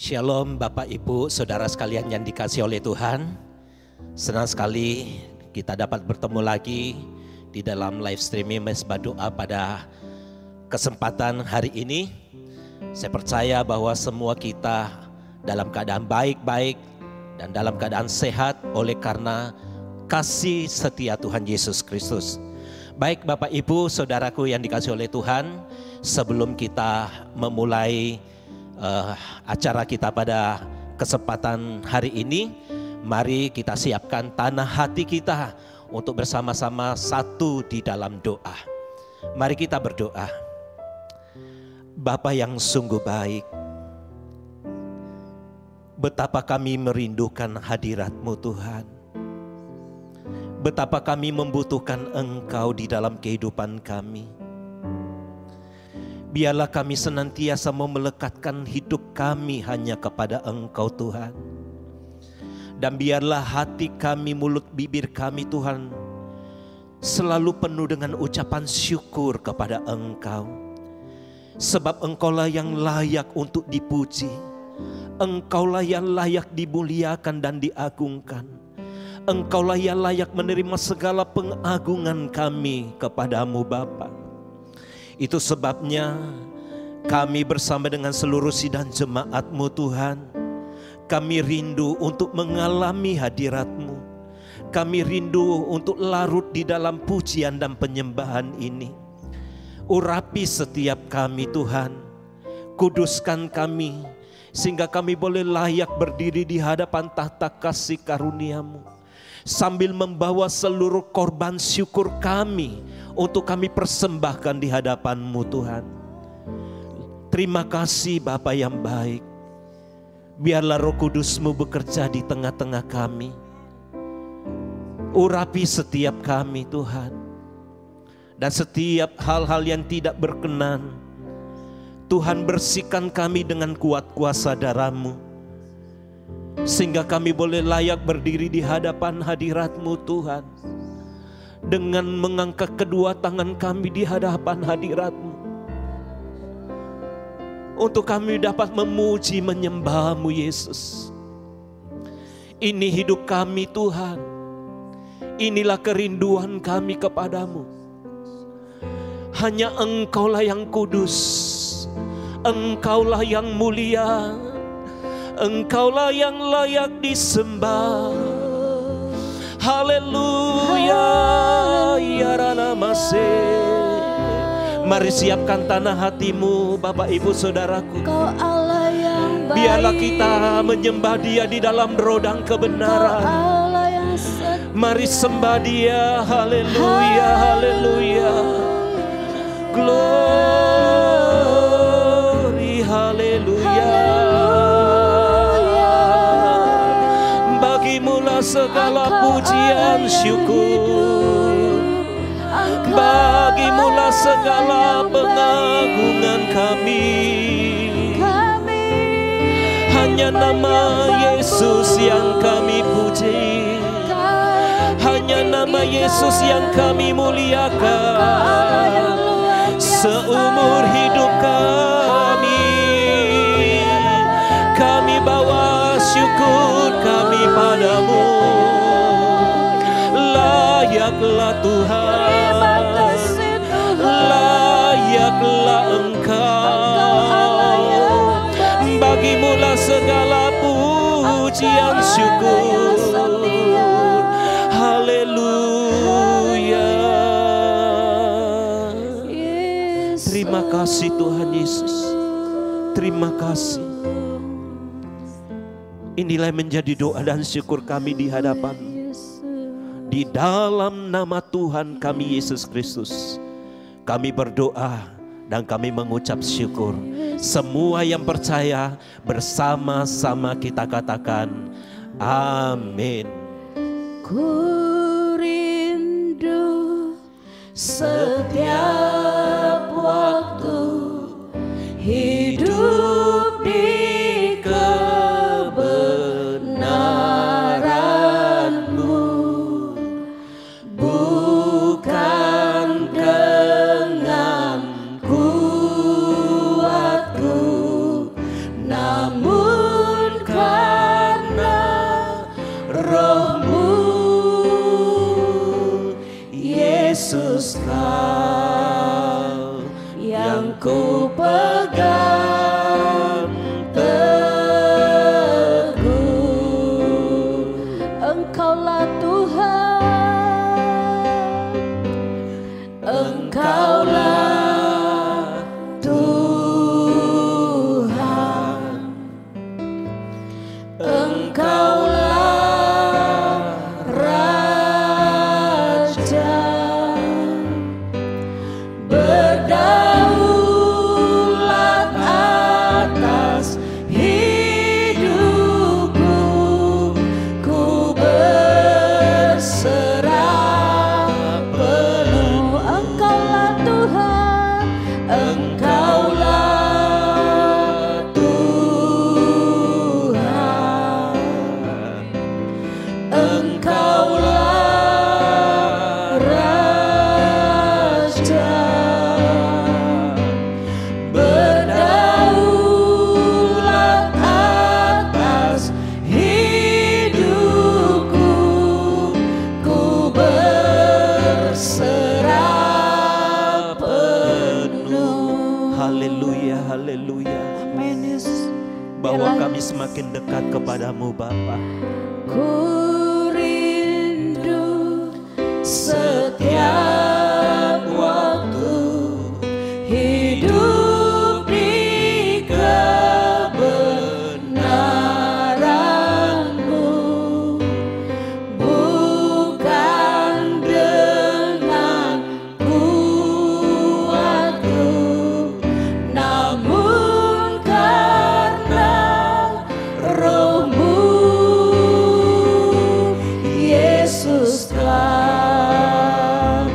Shalom Bapak Ibu Saudara sekalian yang dikasihi oleh Tuhan. Senang sekali kita dapat bertemu lagi di dalam live streaming Mesbah Doa pada kesempatan hari ini. Saya percaya bahwa semua kita dalam keadaan baik-baik dan dalam keadaan sehat oleh karena kasih setia Tuhan Yesus Kristus. Baik Bapak Ibu Saudaraku yang dikasihi oleh Tuhan, sebelum kita memulai acara kita pada kesempatan hari ini, mari kita siapkan tanah hati kita untuk bersama-sama satu di dalam doa. Mari kita berdoa. Bapa yang sungguh baik, betapa kami merindukan hadirat-Mu Tuhan. Betapa kami membutuhkan Engkau di dalam kehidupan kami. Biarlah kami senantiasa mau melekatkan hidup kami hanya kepada Engkau Tuhan. Dan biarlah hati kami, mulut bibir kami Tuhan selalu penuh dengan ucapan syukur kepada Engkau. Sebab Engkaulah yang layak untuk dipuji. Engkaulah yang layak dimuliakan dan diagungkan. Engkaulah yang layak menerima segala pengagungan kami kepadamu Bapa. Itu sebabnya kami bersama dengan seluruh sidang jemaat-Mu Tuhan, kami rindu untuk mengalami hadirat-Mu. Kami rindu untuk larut di dalam pujian dan penyembahan ini. Urapi setiap kami Tuhan, kuduskan kami, sehingga kami boleh layak berdiri di hadapan tahta kasih karunia-Mu, sambil membawa seluruh korban syukur kami untuk kami persembahkan di hadapan-Mu Tuhan. Terima kasih Bapa yang baik. Biarlah Roh Kudus-Mu bekerja di tengah-tengah kami. Urapi setiap kami Tuhan. Dan setiap hal-hal yang tidak berkenan, Tuhan bersihkan kami dengan kuat kuasa darah-Mu, sehingga kami boleh layak berdiri di hadapan hadirat-Mu Tuhan, dengan mengangkat kedua tangan kami di hadapan hadirat-Mu, untuk kami dapat memuji menyembah-Mu Yesus. Ini hidup kami Tuhan, inilah kerinduan kami kepadamu. Hanya Engkaulah yang kudus, Engkaulah yang mulia, Engkaulah yang layak disembah. Haleluya, ya Ranamase. Mari siapkan tanah hatimu Bapak Ibu Saudaraku. Kau Allah yang baik. Biarlah kita menyembah Dia di dalam roh dan kebenaran. Kau Allah yang setia. Mari sembah Dia. Haleluya, haleluya. Glory, haleluya. Bagimulah segala pujian syukur. Bagimulah segala pengagungan kami. Hanya nama Yesus yang kami puji. Hanya nama Yesus yang kami muliakan. Seumur hidup kami bawa syukur kami padamu. Layaklah Tuhan, layaklah Engkau. Bagimulah segala pujian syukur. Haleluya. Terima kasih Tuhan Yesus. Terima kasih. Inilah yang menjadi doa dan syukur kami di hadapan. Di dalam nama Tuhan kami Yesus Kristus, kami berdoa dan kami mengucap syukur. Semua yang percaya bersama-sama kita katakan amin. Ku rindu setiap waktu hidup di kebenaran-Mu, bukan dengan kuatku, namun Engkaulah Raja, berdaulat atas hidupku, ku berserah penuh. Engkaulah Tuhan, Engkaulah Tuhan, Engkaulah Raja, berdaulat atas hidupku, ku berserah penuh. Haleluya, haleluya. Amin, Yesus. Bahwa kami semakin dekat kepadamu Bapa. Ku rindu setiap waktu hidup di kebenaran-Mu, bukan dengan kuatku, namun karena Roh-Mu. Yesus telah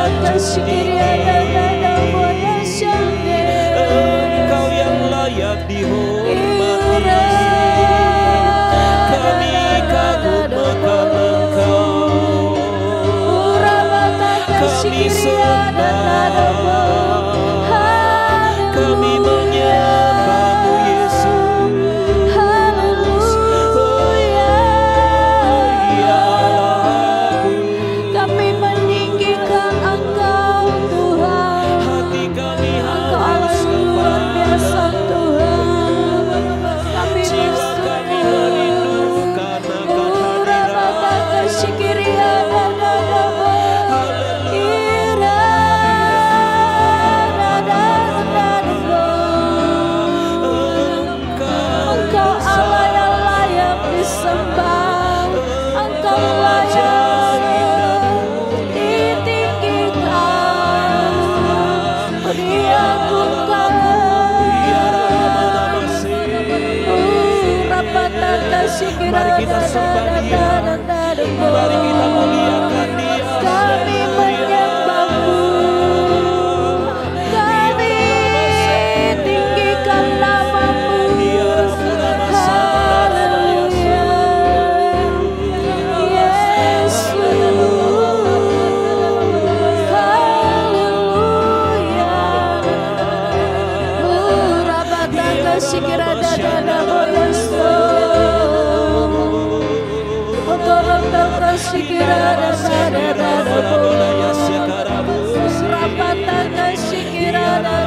sanjung tinggi, Engkau yang layak dihormati. Kami kagum akan Engkau, kami sembah, kami menyembah-Mu Yesus. Oh ya Allahku, Kami meninggikan Engkau Tuhan. hati kami Engkau harus Allah luar biasa Tuhan. Kami jiwa kami merindukan akan Engkau Allah yang layak disembah. Engkau layak ditinggikan, diagungkan. Mari kita sembah Dia, mari kita muliakan Dia. Kami menyembah-Mu, kami tinggikan nama-Mu. Haleluya, Yesus. Haleluya. Rabataka shikirada boyoso. Otorotaka shikirada Rapataka shikirada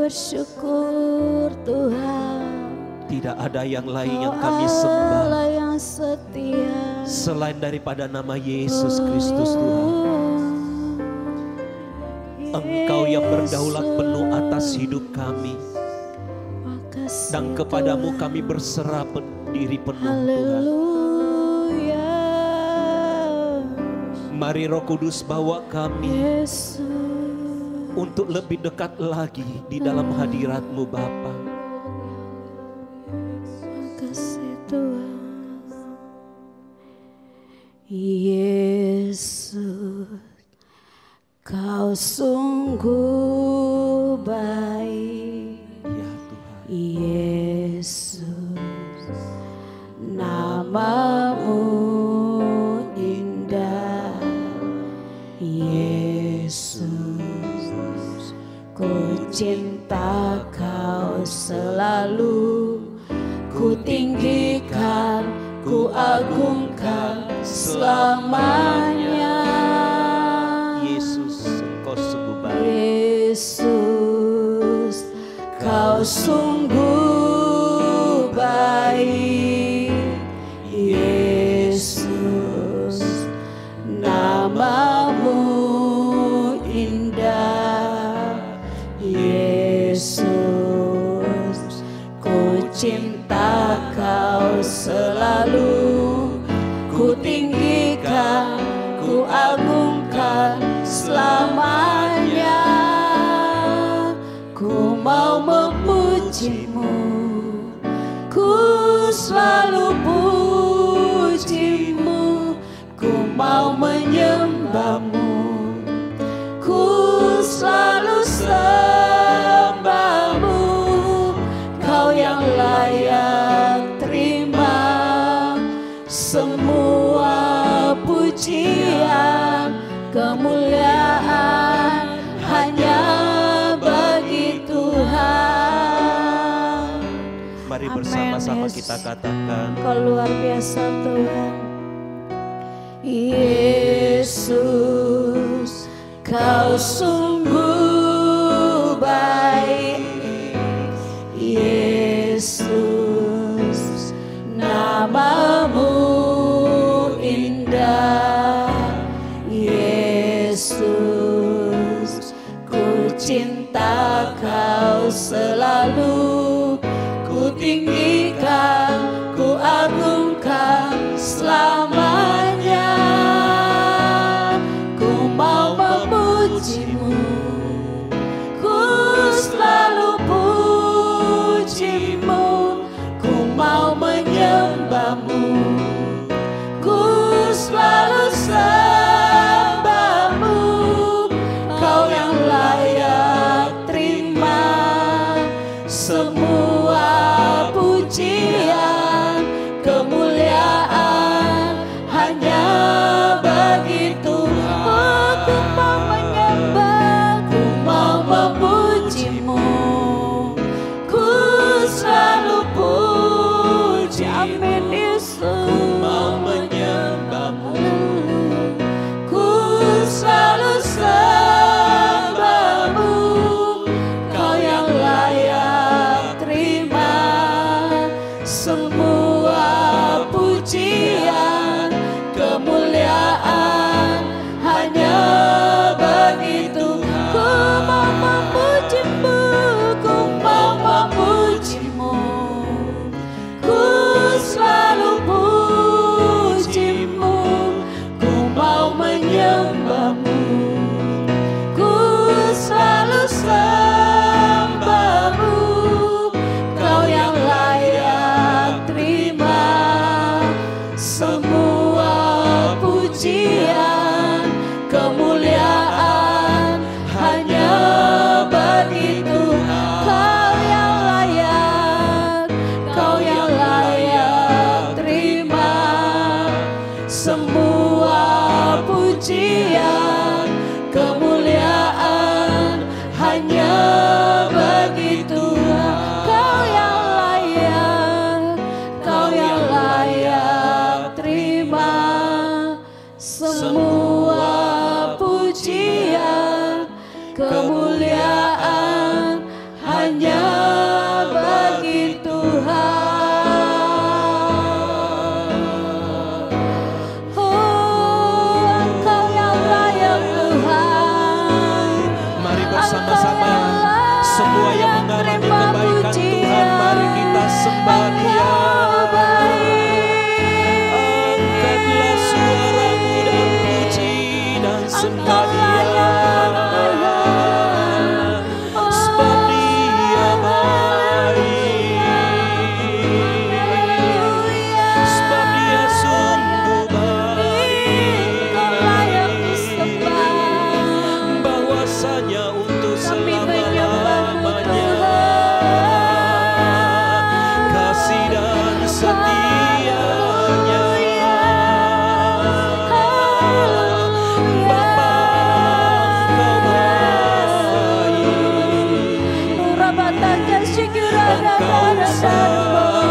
bersyukur Tuhan. Tidak ada yang lain yang kami sembah Allah yang setia selain daripada nama Yesus Kristus Tuhan. Engkau yang berdaulat penuh atas hidup kami. Dan kepadamu kami berserah diri penuh Tuhan. Mari Roh Kudus bawa kami untuk lebih dekat lagi di dalam hadirat-Mu Bapa. Makasih Tuhan. Yesus, Kau sungguh baik. Ya Tuhan. Yesus, nama-Mu indah. Yesus, ku cinta Kau selalu, ku tinggikan, ku agungkan selamanya. Yesus, Engkau sungguh baik. Yesus, Kau sungguh baik. Yesus, nama-Mu indah. Yesus, ku cinta Kau selalu, ku tinggikan, ku agungkan selamanya. pujimu, ku selalu pujimu, ku mau menyembahmu, ku selalu sembahmu, kau yang layak terima semua pujian, kemuliaan hanya bagi Tuhan. Mari Amen, bersama-sama Yesus. kita katakan, Kau luar biasa Tuhan. Yesus, kau sungguh baik. Yesus, namamu indah. Yesus, ku cinta kau selalu, ku tinggikan, ku agungkan selamanya. Ku mau memujimu, ku selalu pujimu, ku mau menyembahmu, ku selalu sembahmu, kau yang layak terima semua pujian, kemuliaan hanya bagi Tuhan. Ku mau menyembah, ku mau memujimu, ku selalu puji. Amin Yesus. Ku mau menyembahmu, ku selalu sembahmu, kau yang layak terima semua pujian, kemuliaan hanya bagi Tuhan. Ku mau memujimu, ku mau memujimu, ku selalu pujimu, ku mau menyembahmu, ku selalu sembahmu, kau yang layak terima semua pujian, kemuliaan hanya bagi Tuhan. Kau yang layak terima semua pujian, kemuliaan hanya bagi Tuhan. Kau yang layak terima semua pujian, kemuliaan hanya bagi Tuhan. Oh, Engkau yang layak Tuhan. mari bersama-sama semua yang mengalami kebaikan Tuhan, mari kita sembah Dia. Angkatlah suaramu dan puji dan sembah Dia. Sebab Dia baik, sebab Dia sungguh baik, bahwasanya untuk selama-lamanya kasih dan setianya. Bapa, Engkau baik, Engkau sangat baik.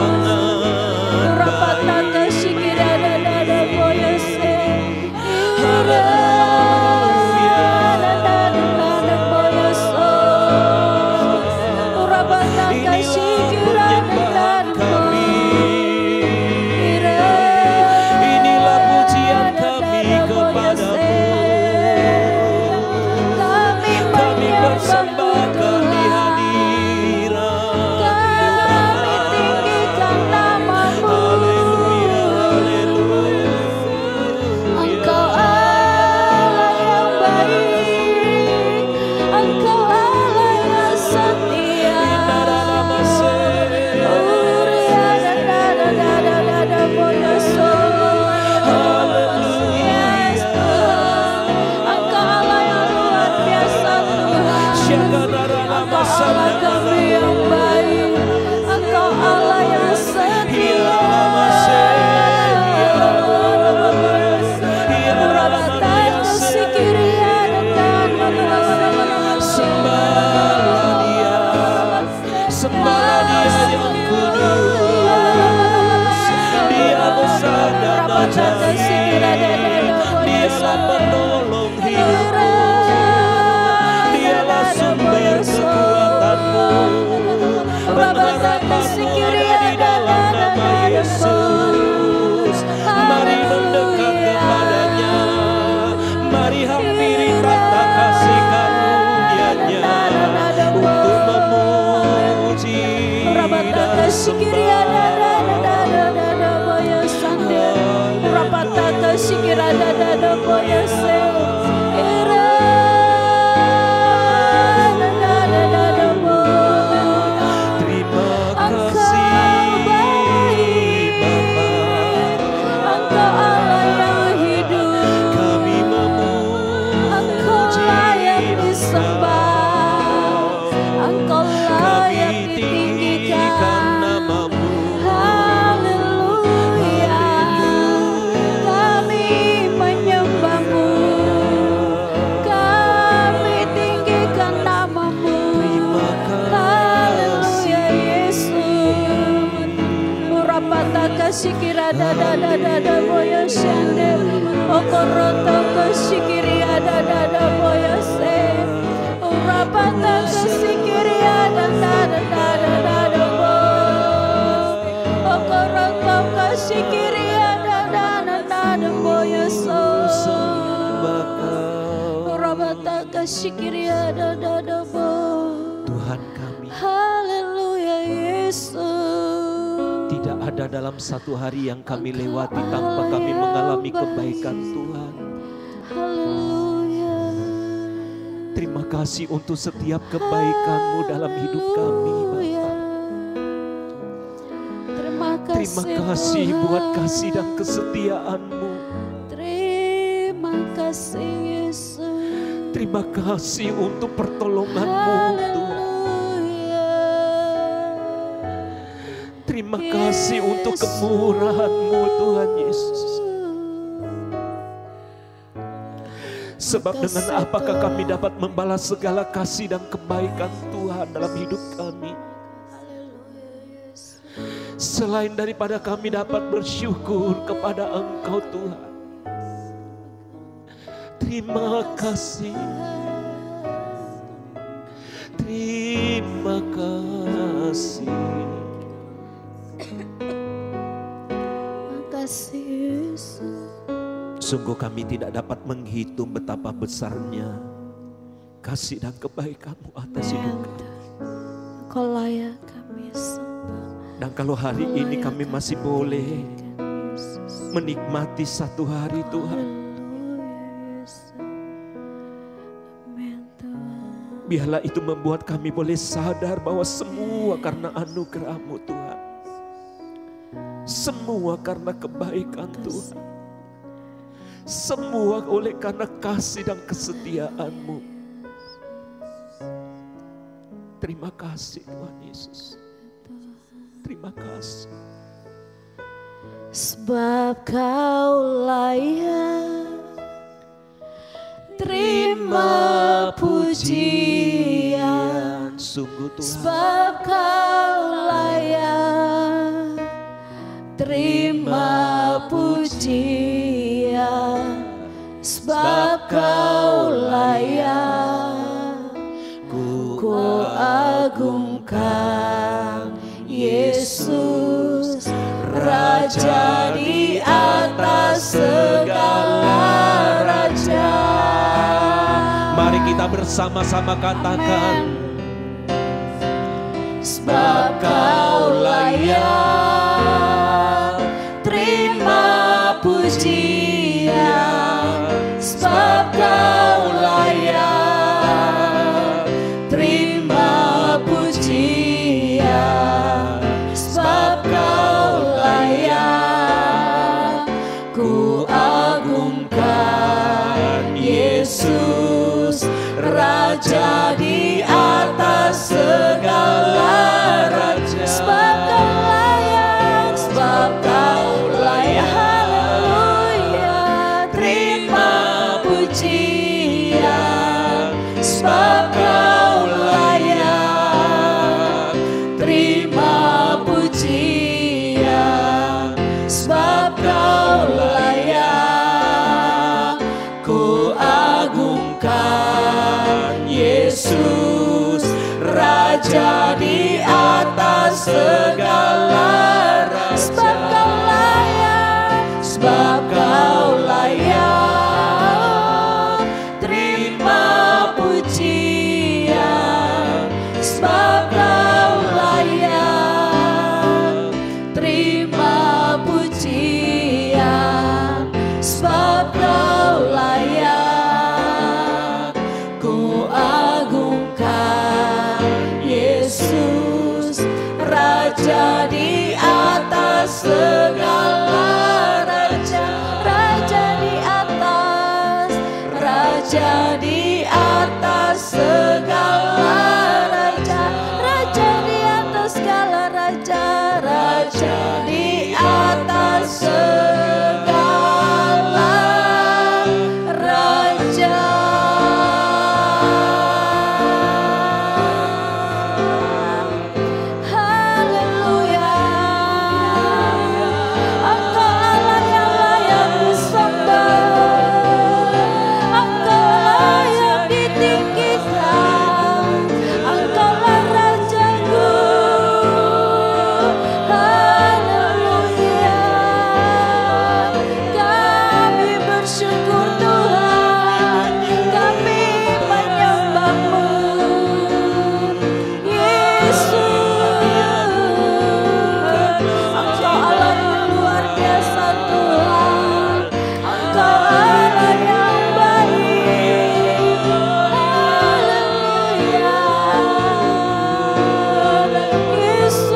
sikiria da da da da da da da boya sande rapata ka sikira da da da boya se ira da da da da da bo. Terima Engkau kasih baik, Bapa. Engkau Allah yang hidup, Kami Engkau memuji layak disembah, Engkau. Engkau Kami layak tinggikan ditinggikan. namamu. Haleluya, kami menyembahmu, kami tinggikan namamu. Terima Haleluya kasih. Yesus. Murapata kasikira da da da da da boya shande, okoroto kasikiri da da da boya se. Murapata kasikiri da da da da da da da bo. Okoroto kasikiri da da da da da boya so. Sembah Kau. Murapata kasikiri da da da bo. Tuhan kami, Haleluya Yesus. tidak ada dalam satu hari yang kami lewati tanpa kami mengalami kebaikan Tuhan. Haleluya. Terima kasih untuk setiap kebaikan-Mu dalam hidup kami, Bapa. Terima Terima kasih buat kasih dan kesetiaan-Mu. Terima kasih Yesus. Terima kasih untuk pertolongan-Mu, Tuhan. Haleluya. Terima kasih untuk kemurahan-Mu, Tuhan Yesus. Sebab dengan apakah kami dapat membalas segala kasih dan kebaikan Tuhan dalam hidup kami? Selain daripada kami dapat bersyukur kepada Engkau Tuhan. Terima kasih. Terima kasih. Terima kasih Yesus. Sungguh kami tidak dapat menghitung betapa besarnya kasih dan kebaikan-Mu atas hidup kami. Engkau layak kami sembah. Dan kalau hari ini kami masih boleh menikmati satu hari Tuhan, biarlah itu membuat kami boleh sadar bahwa semua karena anugerah-Mu Tuhan. Semua karena kebaikan Tuhan. Semua oleh karena kasih dan kesetiaan-Mu. Terima kasih Tuhan Yesus. Terima kasih. Sebab Kau layak terima pujian. Sungguh Tuhan. Sebab Kau layak terima pujian. Sebab Kau layak ku agungkan Yesus, Raja di atas segala raja. Mari kita bersama-sama katakan, sebab Kau layak terima pujian. Sebab Kau layak terima pujian. Sebab Kau layak ku agungkan Yesus, Raja di atas segala raja. Sebab Kau layak, sebab Kau layak, haleluya, terima pujian. Sebab Kau layak terima pujian. Sebab Kau layak ku agungkan Yesus, Raja di atas segala raja. Sebab Kau layak, sebab Kau layak terima pujian. Sebab Kau layak segala raja, raja di atas, raja di atas segala raja, raja di atas segala raja, raja di atas segala raja. Haleluya, Engkau Allah yang layak disembah, Engkau Allah yang ditinggikan, Engkaulah Rajaku. Haleluya, kami bersyukur Tuhan, kami menyembah-Mu, Yesus. Engkau Allah yang luar biasa Tuhan, Engkau Allah yang baik. Haleluya, Yesus.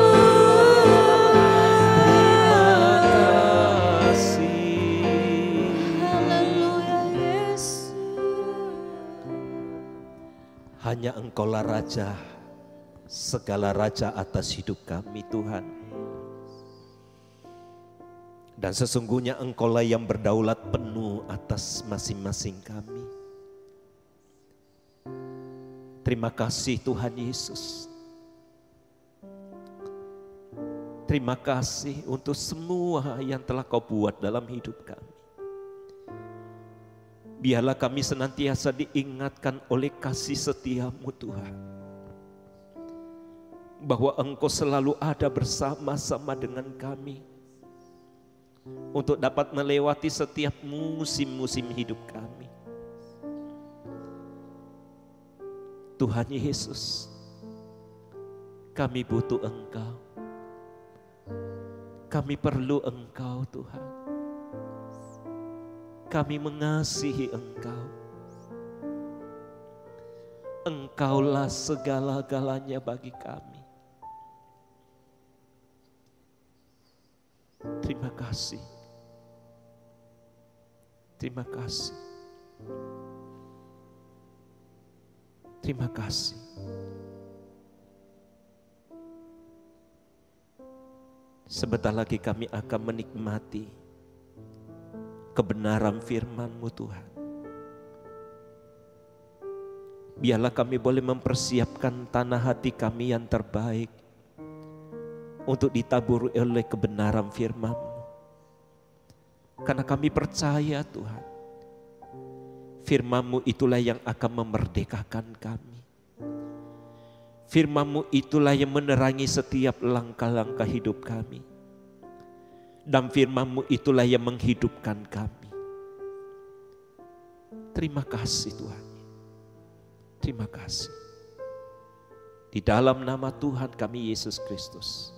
Haleluya, Yesus. Hanya Engkaulah Raja, segala raja atas hidup kami Tuhan. Dan sesungguhnya Engkaulah yang berdaulat penuh atas masing-masing kami. Terima kasih Tuhan Yesus. Terima kasih untuk semua yang telah Kau buat dalam hidup kami. Biarlah kami senantiasa diingatkan oleh kasih setia-Mu Tuhan, bahwa Engkau selalu ada bersama-sama dengan kami untuk dapat melewati setiap musim-musim hidup kami. Tuhan Yesus, kami butuh Engkau. Kami perlu Engkau Tuhan. Kami mengasihi Engkau. Engkaulah segala-galanya bagi kami. Terima kasih. Terima kasih. Terima kasih. Sebentar lagi kami akan menikmati kebenaran firman-Mu Tuhan. Biarlah kami boleh mempersiapkan tanah hati kami yang terbaik untuk ditaburi oleh kebenaran firman-Mu. Karena kami percaya Tuhan, firman-Mu itulah yang akan memerdekakan kami. Firman-Mu itulah yang menerangi setiap langkah-langkah hidup kami. Dan firman-Mu itulah yang menghidupkan kami. Terima kasih Tuhan. Terima kasih. Di dalam nama Tuhan kami Yesus Kristus,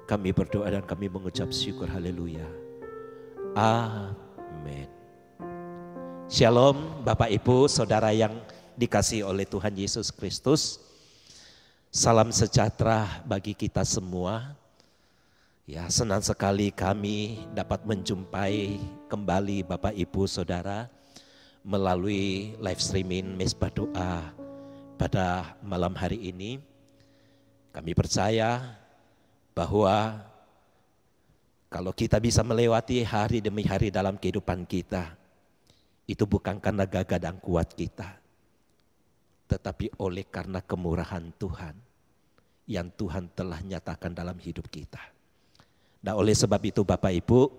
kami berdoa dan kami mengucap syukur. Haleluya. Amin. Shalom Bapak Ibu Saudara yang dikasihi oleh Tuhan Yesus Kristus. Salam sejahtera bagi kita semua. Ya, senang sekali kami dapat menjumpai kembali Bapak Ibu Saudara melalui live streaming Mezbah Doa pada malam hari ini. Kami percaya bahwa kalau kita bisa melewati hari demi hari dalam kehidupan kita, itu bukan karena gagah dan kuat kita, tetapi oleh karena kemurahan Tuhan yang Tuhan telah nyatakan dalam hidup kita. Nah, oleh sebab itu Bapak Ibu,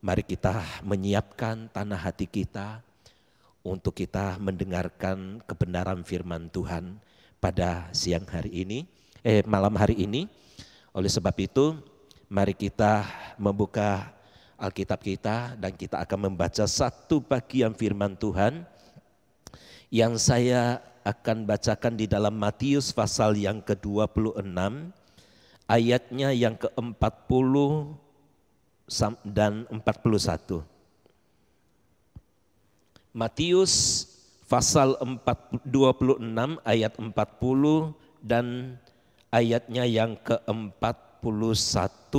mari kita menyiapkan tanah hati kita untuk kita mendengarkan kebenaran firman Tuhan pada malam hari ini. Oleh sebab itu, mari kita membuka Alkitab kita dan kita akan membaca satu bagian firman Tuhan yang saya akan bacakan di dalam Matius pasal yang ke-26, ayatnya yang ke-40 dan 41. Matius pasal 26 ayat 40 dan ayatnya yang ke-41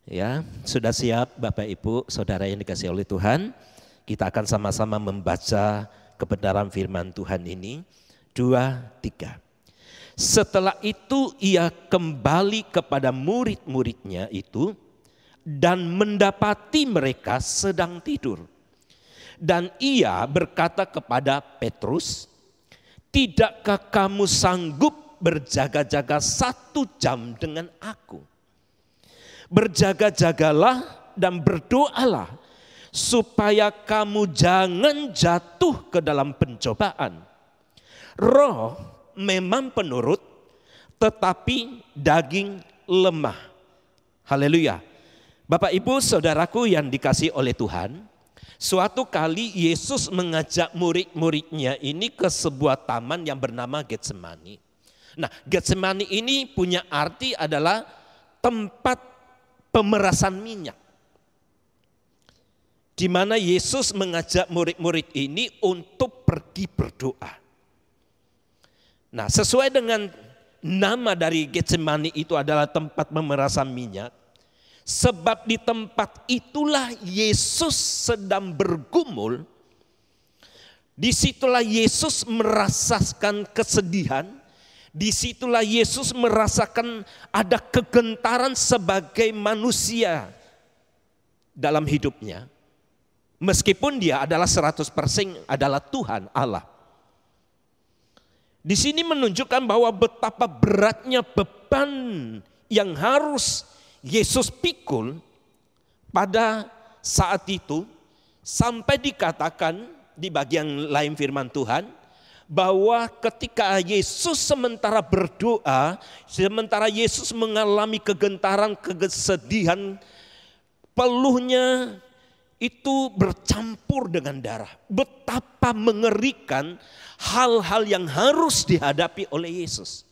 Ya, sudah siap Bapak Ibu, Saudara yang dikasihi oleh Tuhan. Kita akan sama-sama membaca kebenaran firman Tuhan ini. 2, 3. Setelah itu ia kembali kepada murid-muridnya itu dan mendapati mereka sedang tidur. Dan ia berkata kepada Petrus, "Tidakkah kamu sanggup berjaga-jaga 1 jam dengan aku? Berjaga-jagalah dan berdoalah supaya kamu jangan jatuh ke dalam pencobaan. Roh memang penurut, tetapi daging lemah." Haleluya. Bapak Ibu Saudaraku yang dikasihi oleh Tuhan, suatu kali Yesus mengajak murid-muridnya ini ke sebuah taman yang bernama Getsemani. Nah, Getsemani ini punya arti adalah tempat pemerasan minyak. Di mana Yesus mengajak murid-murid ini untuk pergi berdoa. Nah, sesuai dengan nama dari Getsemani itu adalah tempat pemerasan minyak. Sebab di tempat itulah Yesus sedang bergumul. Disitulah Yesus merasakan kesedihan. Disitulah Yesus merasakan ada kegentaran sebagai manusia dalam hidupnya. Meskipun dia adalah 100% adalah Tuhan Allah. Di sini menunjukkan bahwa betapa beratnya beban yang harus Yesus pikul pada saat itu. Sampai dikatakan di bagian lain firman Tuhan, bahwa ketika Yesus sementara berdoa, sementara Yesus mengalami kegentaran, kesedihan, peluhnya itu bercampur dengan darah. Betapa mengerikan hal-hal yang harus dihadapi oleh Yesus.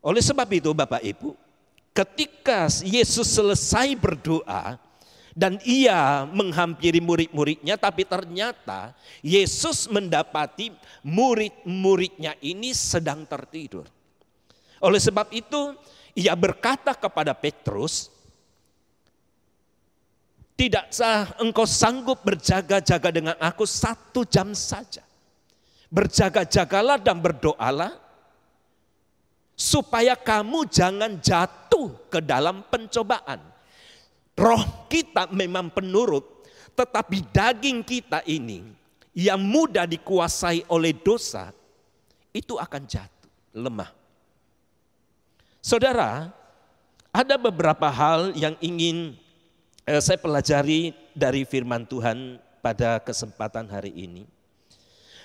Oleh sebab itu Bapak Ibu, ketika Yesus selesai berdoa, dan ia menghampiri murid-muridnya, tapi ternyata Yesus mendapati murid-muridnya ini sedang tertidur. Oleh sebab itu ia berkata kepada Petrus, "Tidakkah engkau sanggup berjaga-jaga dengan aku 1 jam saja? Berjaga-jagalah dan berdoalah supaya kamu jangan jatuh ke dalam pencobaan." Roh kita memang penurut, tetapi daging kita ini yang mudah dikuasai oleh dosa, itu akan jatuh, lemah. Saudara, ada beberapa hal yang ingin saya pelajari dari firman Tuhan pada kesempatan hari ini.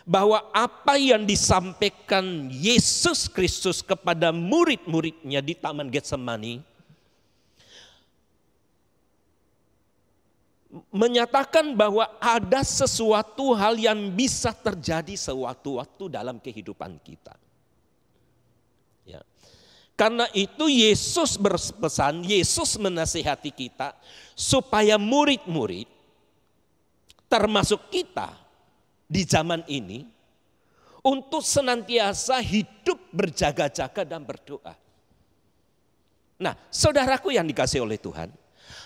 Bahwa apa yang disampaikan Yesus Kristus kepada murid-muridnya di Taman Getsemani, menyatakan bahwa ada sesuatu hal yang bisa terjadi sewaktu-waktu dalam kehidupan kita. Ya. Karena itu Yesus berpesan, Yesus menasihati kita supaya murid-murid termasuk kita di zaman ini untuk senantiasa hidup berjaga-jaga dan berdoa. Nah, saudaraku yang dikasihi oleh Tuhan,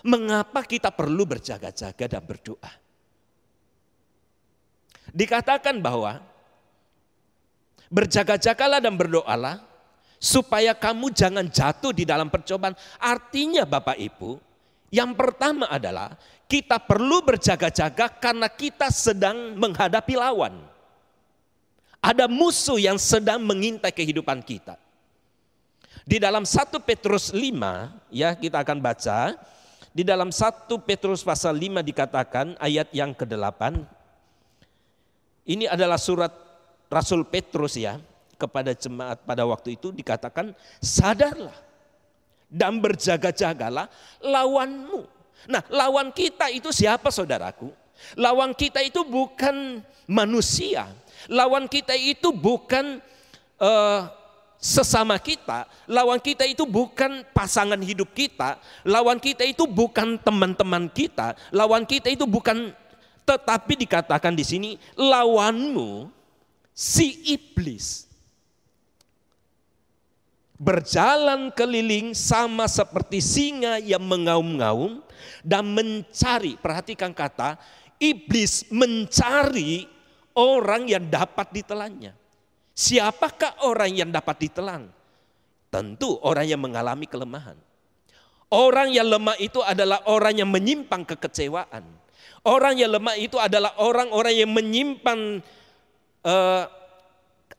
mengapa kita perlu berjaga-jaga dan berdoa? Dikatakan bahwa berjaga-jagalah dan berdoalah supaya kamu jangan jatuh di dalam percobaan. Artinya Bapak Ibu, yang pertama adalah kita perlu berjaga-jaga karena kita sedang menghadapi lawan. Ada musuh yang sedang mengintai kehidupan kita. Di dalam 1 Petrus 5, ya kita akan baca. Di dalam 1 Petrus pasal 5 dikatakan ayat yang ke-8. Ini adalah surat Rasul Petrus ya kepada jemaat pada waktu itu, dikatakan sadarlah dan berjaga-jagalah lawanmu. Nah, lawan kita itu siapa saudaraku? Lawan kita itu bukan manusia. Lawan kita itu bukan sesama kita, lawan kita itu bukan pasangan hidup kita, lawan kita itu bukan teman-teman kita, lawan kita itu bukan, tetapi dikatakan di sini lawanmu si iblis. berjalan keliling sama seperti singa yang mengaum-ngaum dan mencari, perhatikan kata, iblis mencari orang yang dapat ditelannya. Siapakah orang yang dapat ditelan? Tentu orang yang mengalami kelemahan. Orang yang lemah itu adalah orang yang menyimpang kekecewaan. Orang yang lemah itu adalah orang-orang yang menyimpan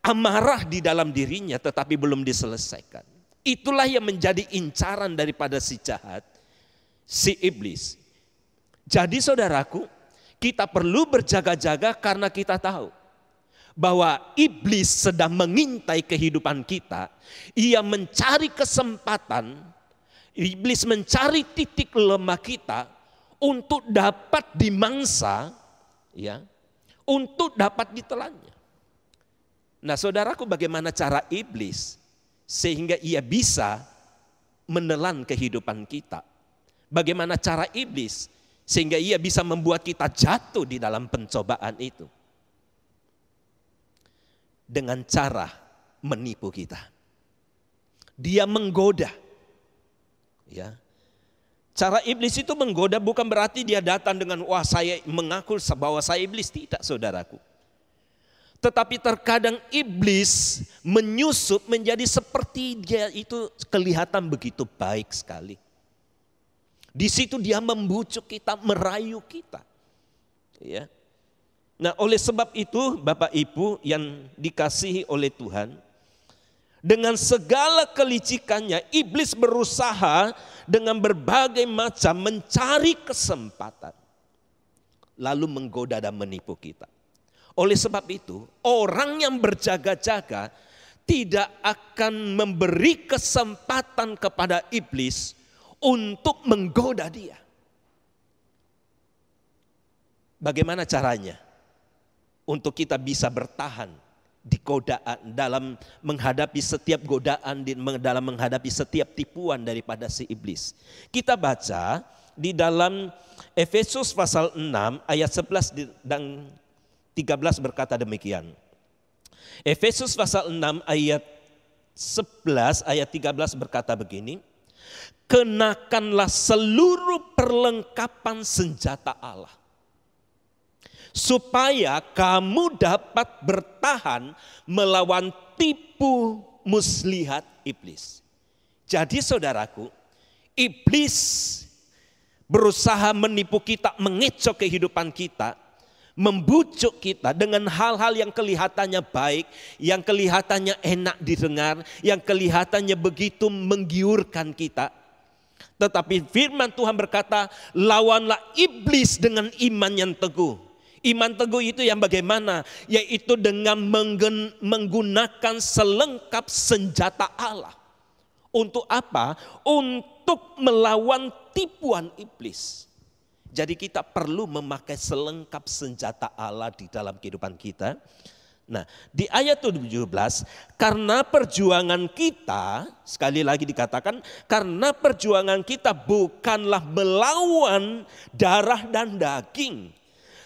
amarah di dalam dirinya tetapi belum diselesaikan. Itulah yang menjadi incaran daripada si jahat, si iblis. Jadi saudaraku, kita perlu berjaga-jaga karena kita tahu bahwa iblis sedang mengintai kehidupan kita. Ia mencari kesempatan, iblis mencari titik lemah kita untuk dapat dimangsa, ya, untuk dapat ditelannya. Nah saudaraku, bagaimana cara iblis sehingga ia bisa menelan kehidupan kita? Bagaimana cara iblis sehingga ia bisa membuat kita jatuh di dalam pencobaan itu? Dengan cara menipu kita. Dia menggoda. Ya. Cara iblis itu menggoda bukan berarti dia datang dengan wah saya mengaku bahwa saya iblis, tidak saudaraku. Tetapi terkadang iblis menyusup menjadi seperti dia itu kelihatan begitu baik sekali. Di situ dia membujuk kita, merayu kita. Ya. Nah oleh sebab itu Bapak Ibu yang dikasihi oleh Tuhan, dengan segala kelicikannya iblis berusaha dengan berbagai macam mencari kesempatan. Lalu menggoda dan menipu kita. Oleh sebab itu orang yang berjaga-jaga tidak akan memberi kesempatan kepada iblis untuk menggoda dia. Bagaimana caranya? Untuk kita bisa bertahan di godaan, dalam menghadapi setiap godaan, dalam menghadapi setiap tipuan daripada si iblis. Kita baca di dalam Efesus pasal 6 ayat 11 dan 13 berkata demikian. Efesus pasal 6 ayat 11 ayat 13 berkata begini. Kenakanlah seluruh perlengkapan senjata Allah, supaya kamu dapat bertahan melawan tipu muslihat iblis. Jadi saudaraku, iblis berusaha menipu kita, mengecoh kehidupan kita, membujuk kita dengan hal-hal yang kelihatannya baik, yang kelihatannya enak didengar, yang kelihatannya begitu menggiurkan kita. Tetapi firman Tuhan berkata, lawanlah iblis dengan iman yang teguh. Iman teguh itu yang bagaimana? Yaitu dengan menggunakan selengkap senjata Allah. Untuk apa? Untuk melawan tipuan iblis. Jadi kita perlu memakai selengkap senjata Allah di dalam kehidupan kita. Nah di ayat 17, karena perjuangan kita, sekali lagi dikatakan, karena perjuangan kita bukanlah melawan darah dan daging,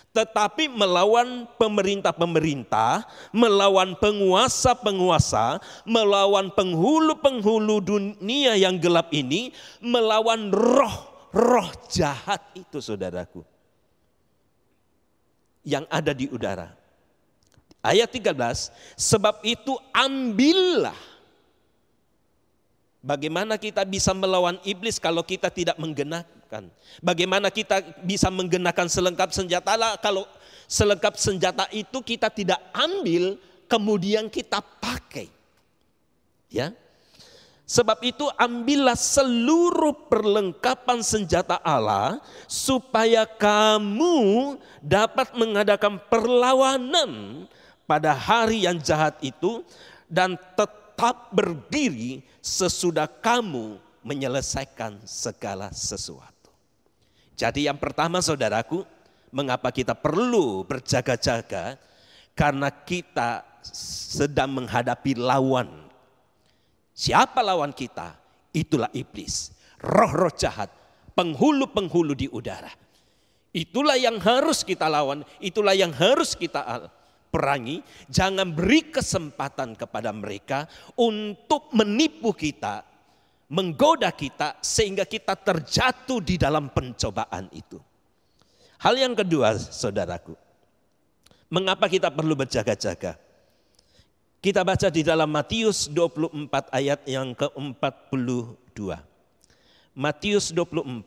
tetapi melawan pemerintah-pemerintah, melawan penguasa-penguasa, melawan penghulu-penghulu dunia yang gelap ini, melawan roh jahat itu saudaraku, yang ada di udara. Ayat 13, sebab itu ambillah. Bagaimana kita bisa melawan iblis kalau kita tidak menggenakan? Bagaimana kita bisa menggenakan selengkap senjata Allah kalau selengkap senjata itu kita tidak ambil kemudian kita pakai? Ya. Sebab itu ambillah seluruh perlengkapan senjata Allah supaya kamu dapat mengadakan perlawanan pada hari yang jahat itu dan tetap berdiri sesudah kamu menyelesaikan segala sesuatu. Jadi yang pertama saudaraku, mengapa kita perlu berjaga-jaga? Karena kita sedang menghadapi lawan. Siapa lawan kita? Itulah iblis, roh-roh jahat, penghulu-penghulu di udara. Itulah yang harus kita lawan, itulah yang harus kita perangi, jangan beri kesempatan kepada mereka untuk menipu kita, menggoda kita sehingga kita terjatuh di dalam pencobaan itu. Hal yang kedua, saudaraku, mengapa kita perlu berjaga-jaga? Kita baca di dalam Matius 24 ayat yang ke-42. Matius 24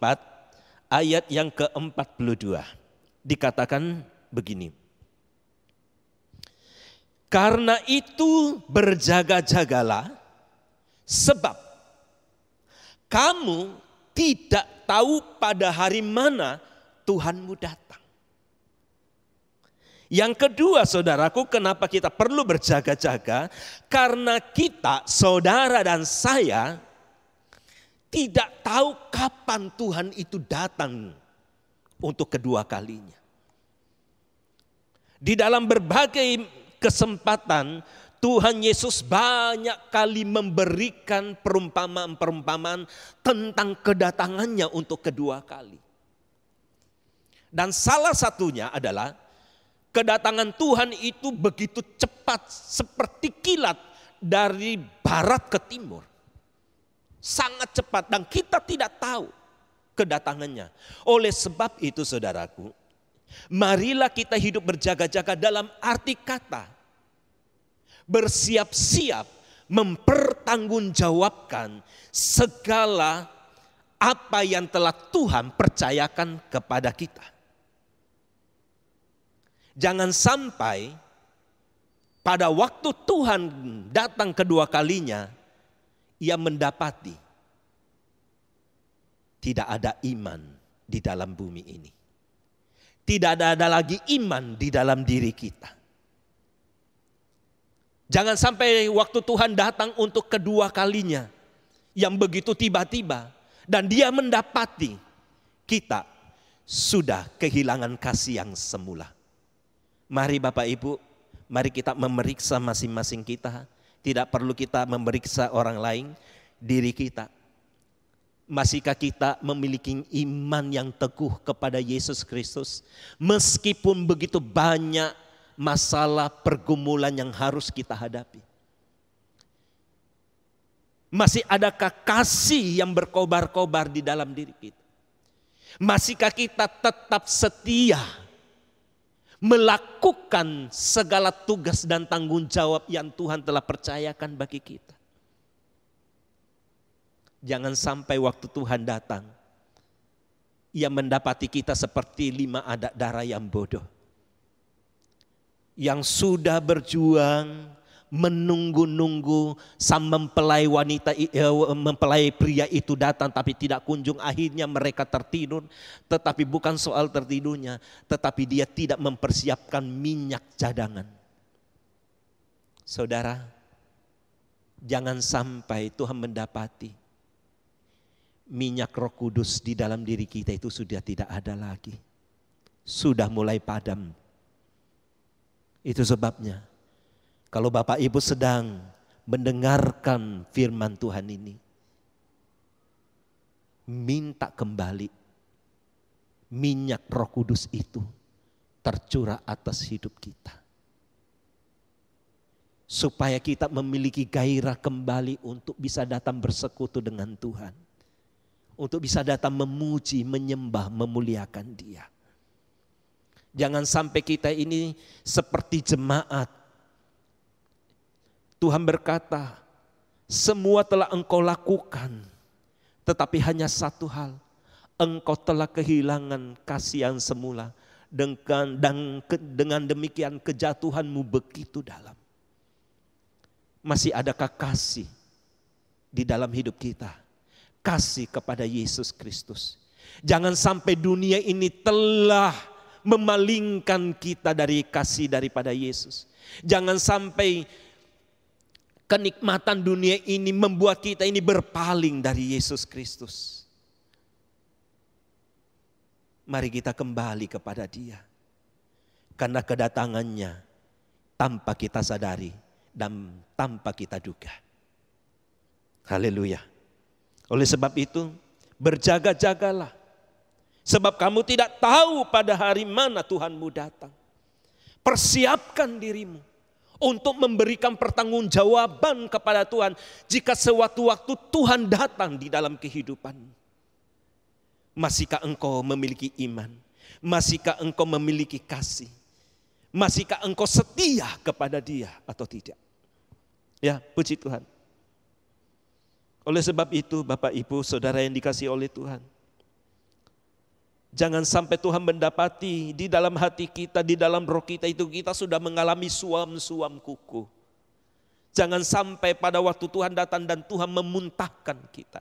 ayat yang ke-42. Dikatakan begini. Karena itu berjaga-jagalah, sebab kamu tidak tahu pada hari mana Tuhanmu datang. Yang kedua, saudaraku, kenapa kita perlu berjaga-jaga? Karena kita, saudara dan saya, tidak tahu kapan Tuhan itu datang untuk kedua kalinya. Di dalam berbagai kesempatan, Tuhan Yesus banyak kali memberikan perumpamaan-perumpamaan tentang kedatangannya untuk kedua kali. Dan salah satunya adalah kedatangan Tuhan itu begitu cepat seperti kilat dari barat ke timur. Sangat cepat dan kita tidak tahu kedatangannya. Oleh sebab itu saudaraku, marilah kita hidup berjaga-jaga dalam arti kata bersiap-siap mempertanggungjawabkan segala apa yang telah Tuhan percayakan kepada kita. Jangan sampai pada waktu Tuhan datang kedua kalinya, ia mendapati tidak ada iman di dalam bumi ini. Tidak ada lagi iman di dalam diri kita. Jangan sampai waktu Tuhan datang untuk kedua kalinya yang begitu tiba-tiba dan dia mendapati kita sudah kehilangan kasih yang semula. Mari Bapak Ibu, mari kita memeriksa masing-masing kita. Tidak perlu kita memeriksa orang lain, diri kita. Masihkah kita memiliki iman yang teguh kepada Yesus Kristus? Meskipun begitu banyak masalah pergumulan yang harus kita hadapi. Masih adakah kasih yang berkobar-kobar di dalam diri kita? Masihkah kita tetap setia melakukan segala tugas dan tanggung jawab yang Tuhan telah percayakan bagi kita? Jangan sampai waktu Tuhan datang, ia mendapati kita seperti 5 anak darah yang bodoh. Yang sudah berjuang, menunggu-nunggu sang mempelai pria itu datang tapi tidak kunjung, akhirnya mereka tertidur. Tetapi bukan soal tertidurnya, tetapi dia tidak mempersiapkan minyak cadangan. Saudara, jangan sampai Tuhan mendapati minyak Roh Kudus di dalam diri kita itu sudah tidak ada lagi. Sudah mulai padam. Itu sebabnya kalau Bapak Ibu sedang mendengarkan firman Tuhan ini, minta kembali minyak Roh Kudus itu tercurah atas hidup kita. Supaya kita memiliki gairah kembali untuk bisa datang bersekutu dengan Tuhan. Untuk bisa datang memuji, menyembah, memuliakan Dia. Jangan sampai kita ini seperti jemaat. Tuhan berkata, semua telah engkau lakukan, tetapi hanya satu hal, engkau telah kehilangan kasih yang semula. Dengan demikian kejatuhanmu begitu dalam. Masih adakah kasih di dalam hidup kita? Kasih kepada Yesus Kristus. Jangan sampai dunia ini telah memalingkan kita dari kasih daripada Yesus. Jangan sampai kenikmatan dunia ini membuat kita ini berpaling dari Yesus Kristus. Mari kita kembali kepada Dia. Karena kedatangannya tanpa kita sadari dan tanpa kita duga. Haleluya. Oleh sebab itu, berjaga-jagalah. Sebab kamu tidak tahu pada hari mana Tuhanmu datang. Persiapkan dirimu untuk memberikan pertanggungjawaban kepada Tuhan jika sewaktu-waktu Tuhan datang di dalam kehidupanmu. Masihkah engkau memiliki iman? Masihkah engkau memiliki kasih? Masihkah engkau setia kepada Dia atau tidak? Ya, puji Tuhan. Oleh sebab itu, Bapak Ibu, Saudara yang dikasihi oleh Tuhan, jangan sampai Tuhan mendapati di dalam hati kita, di dalam roh kita itu kita sudah mengalami suam-suam kuku. Jangan sampai pada waktu Tuhan datang dan Tuhan memuntahkan kita.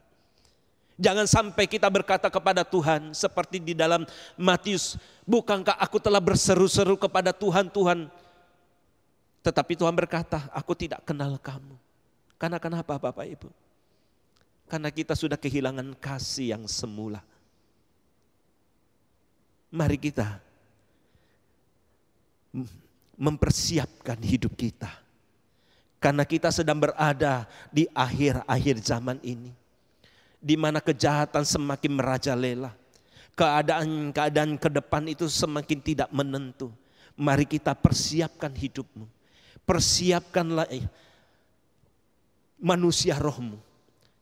Jangan sampai kita berkata kepada Tuhan seperti di dalam Matius, bukankah aku telah berseru-seru kepada Tuhan, Tuhan. Tetapi Tuhan berkata, aku tidak kenal kamu. Karena kenapa Bapak Ibu? Karena kita sudah kehilangan kasih yang semula. Mari kita mempersiapkan hidup kita. Karena kita sedang berada di akhir-akhir zaman ini. Di mana kejahatan semakin merajalela. Keadaan ke depan itu semakin tidak menentu. Mari kita persiapkan hidupmu. Persiapkanlah manusia rohmu.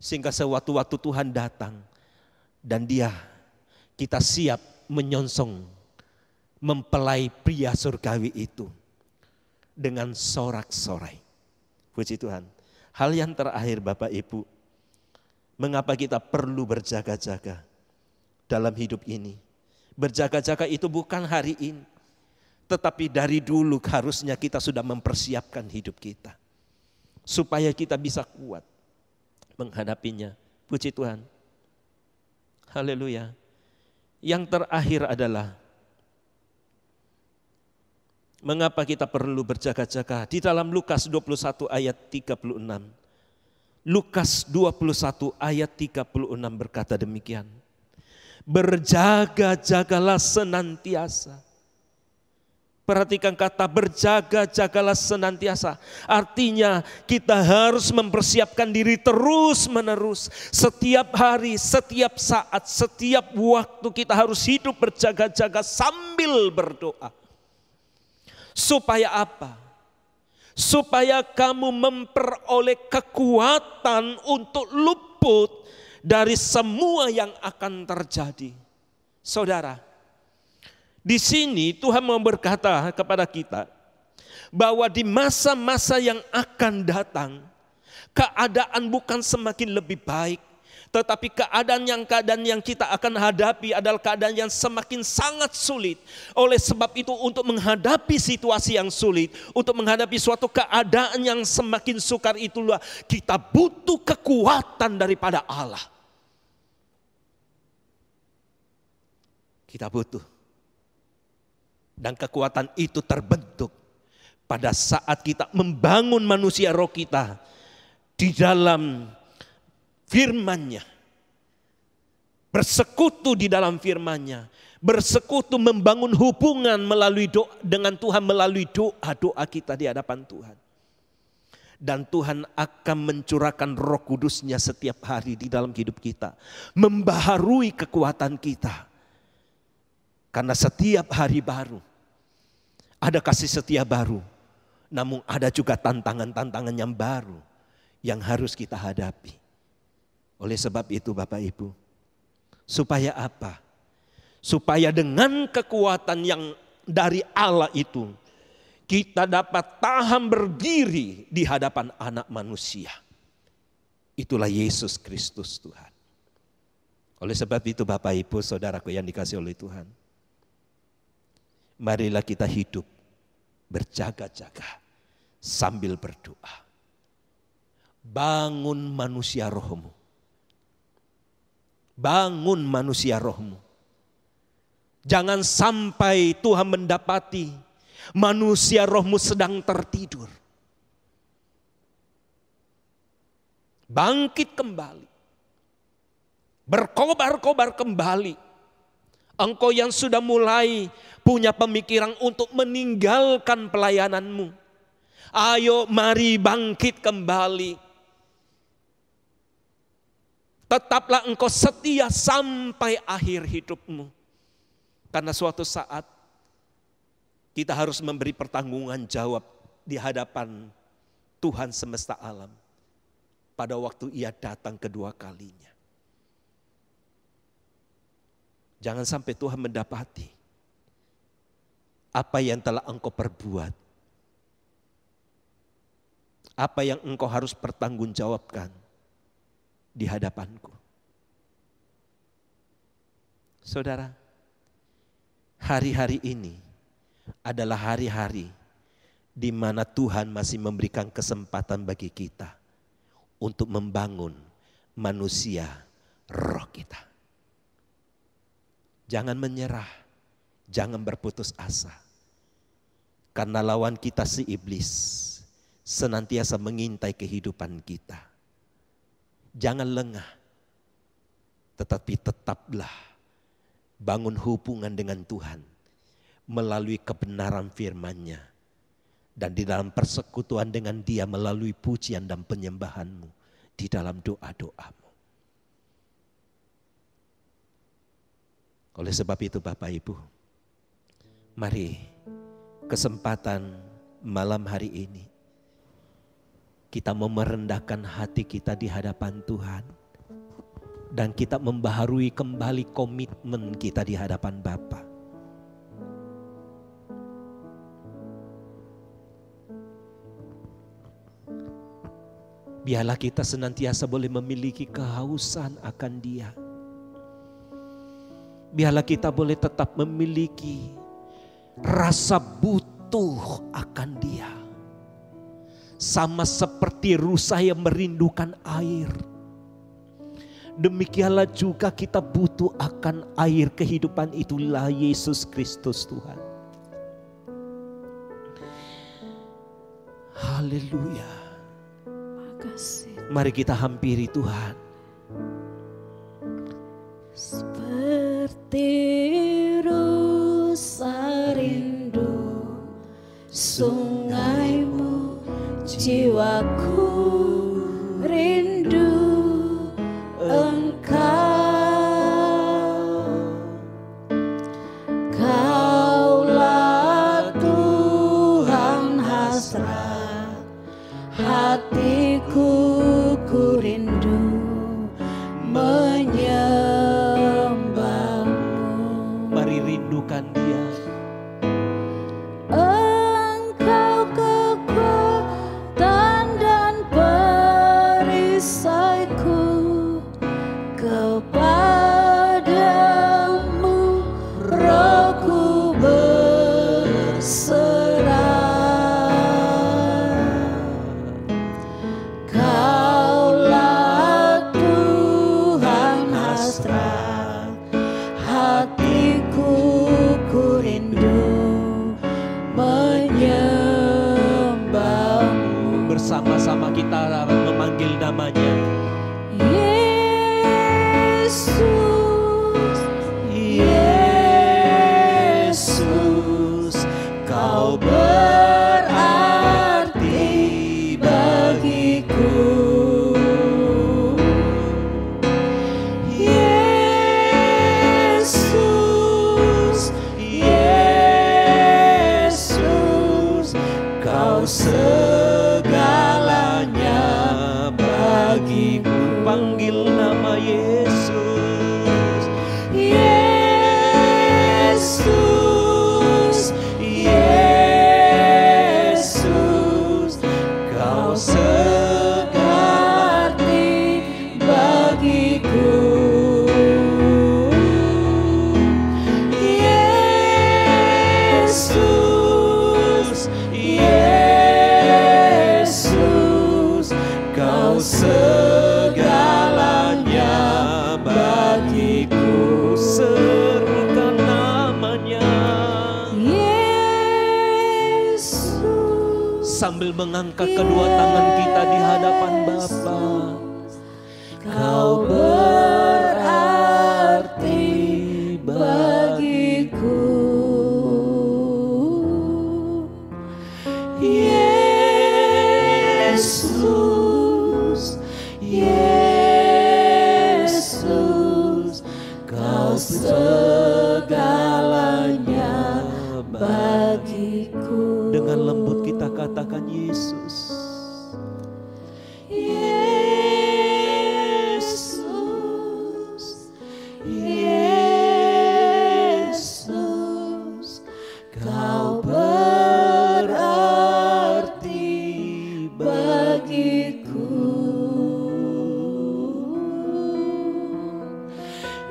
Sehingga sewaktu-waktu Tuhan datang dan kita siap menyongsong, mempelai pria surgawi itu dengan sorak-sorai. Puji Tuhan. Hal yang terakhir Bapak Ibu, mengapa kita perlu berjaga-jaga dalam hidup ini? Berjaga-jaga itu bukan hari ini, tetapi dari dulu harusnya kita sudah mempersiapkan hidup kita. Supaya kita bisa kuat menghadapinya. Puji Tuhan. Haleluya. Yang terakhir adalah mengapa kita perlu berjaga-jaga. Di dalam Lukas 21 ayat 36. Lukas 21 ayat 36 berkata demikian. Berjaga-jagalah senantiasa. Perhatikan kata berjaga-jagalah senantiasa. Artinya kita harus mempersiapkan diri terus menerus. Setiap hari, setiap saat, setiap waktu kita harus hidup berjaga-jaga sambil berdoa. Supaya apa? Supaya kamu memperoleh kekuatan untuk luput dari semua yang akan terjadi. Saudara, di sini Tuhan mau berkata kepada kita bahwa di masa-masa yang akan datang keadaan bukan semakin lebih baik, tetapi keadaan yang kita akan hadapi adalah keadaan yang semakin sangat sulit. Oleh sebab itu untuk menghadapi situasi yang sulit, untuk menghadapi suatu keadaan yang semakin sukar itulah kita butuh kekuatan daripada Allah. Kita butuh. Dan kekuatan itu terbentuk pada saat kita membangun manusia roh kita di dalam firman-Nya. Bersekutu di dalam firman-Nya. Bersekutu membangun hubungan melalui doa dengan Tuhan melalui doa-doa kita di hadapan Tuhan. Dan Tuhan akan mencurahkan Roh Kudus-Nya setiap hari di dalam hidup kita. Membaharui kekuatan kita. Karena setiap hari baru, ada kasih setia baru, namun ada juga tantangan-tantangan yang baru yang harus kita hadapi. Oleh sebab itu Bapak Ibu, supaya apa? Supaya dengan kekuatan yang dari Allah itu, kita dapat tahan berdiri di hadapan anak manusia. Itulah Yesus Kristus Tuhan. Oleh sebab itu Bapak Ibu, saudaraku yang dikasihi oleh Tuhan, marilah kita hidup berjaga-jaga sambil berdoa. Bangun manusia rohmu. Bangun manusia rohmu. Jangan sampai Tuhan mendapati manusia rohmu sedang tertidur. Bangkit kembali. Berkobar-kobar kembali. Engkau yang sudah mulai punya pemikiran untuk meninggalkan pelayananmu. Ayo mari bangkit kembali. Tetaplah engkau setia sampai akhir hidupmu. Karena suatu saat Kita harus memberi pertanggungan jawab di hadapan Tuhan semesta alam pada waktu Ia datang kedua kalinya. Jangan sampai Tuhan mendapati apa yang telah engkau perbuat, apa yang engkau harus pertanggungjawabkan di hadapanku. Saudara, hari-hari ini adalah hari-hari di mana Tuhan masih memberikan kesempatan bagi kita untuk membangun manusia roh kita. Jangan menyerah, jangan berputus asa. Karena lawan kita si iblis senantiasa mengintai kehidupan kita. Jangan lengah, tetapi tetaplah bangun hubungan dengan Tuhan melalui kebenaran firman-Nya. Dan di dalam persekutuan dengan Dia melalui pujian dan penyembahanmu di dalam doa-doamu. Oleh sebab itu Bapak Ibu, mari kesempatan malam hari ini kita merendahkan hati kita di hadapan Tuhan. Dan kita membaharui kembali komitmen kita di hadapan Bapa. Biarlah kita senantiasa boleh memiliki kehausan akan Dia. Biarlah kita boleh tetap memiliki rasa butuh akan Dia. Sama seperti rusa yang merindukan air. Demikianlah juga kita butuh akan air kehidupan, itulah Yesus Kristus Tuhan. Haleluya. Makasih. Mari kita hampiri Tuhan. Seperti rusa rindu sungaimu, jiwaku rindu Engkau. Kaulah Tuhan hasrat hatiku, ku rindu menyembahmu. Mari rindukan Dia. Engkau kekuatan dan perisaiku, kepadamu rohku berserah. Kaulah Tuhan hasrat hatiku, ku rindu menyembahmu. Bersama-sama kita memanggil namanya. Yesus, Yesus, Kau berarti bagiku. Yesus, Yesus, Kau segalanya bagiku. Panggil nama Yesus. Yesus, Yesus, Kau segalanya bagiku. Yesus, Yesus, Kau segalanya bagiku. Serukan namanya. Yesus, Sambil mengangkat kedua tangan kita di hadapan Bapa. Kau berarti bagiku. Yesus, Yesus, Kau segalanya bagiku. dengan lembut kita katakan Yesus. Yesus, Yesus, Kau berarti bagiku.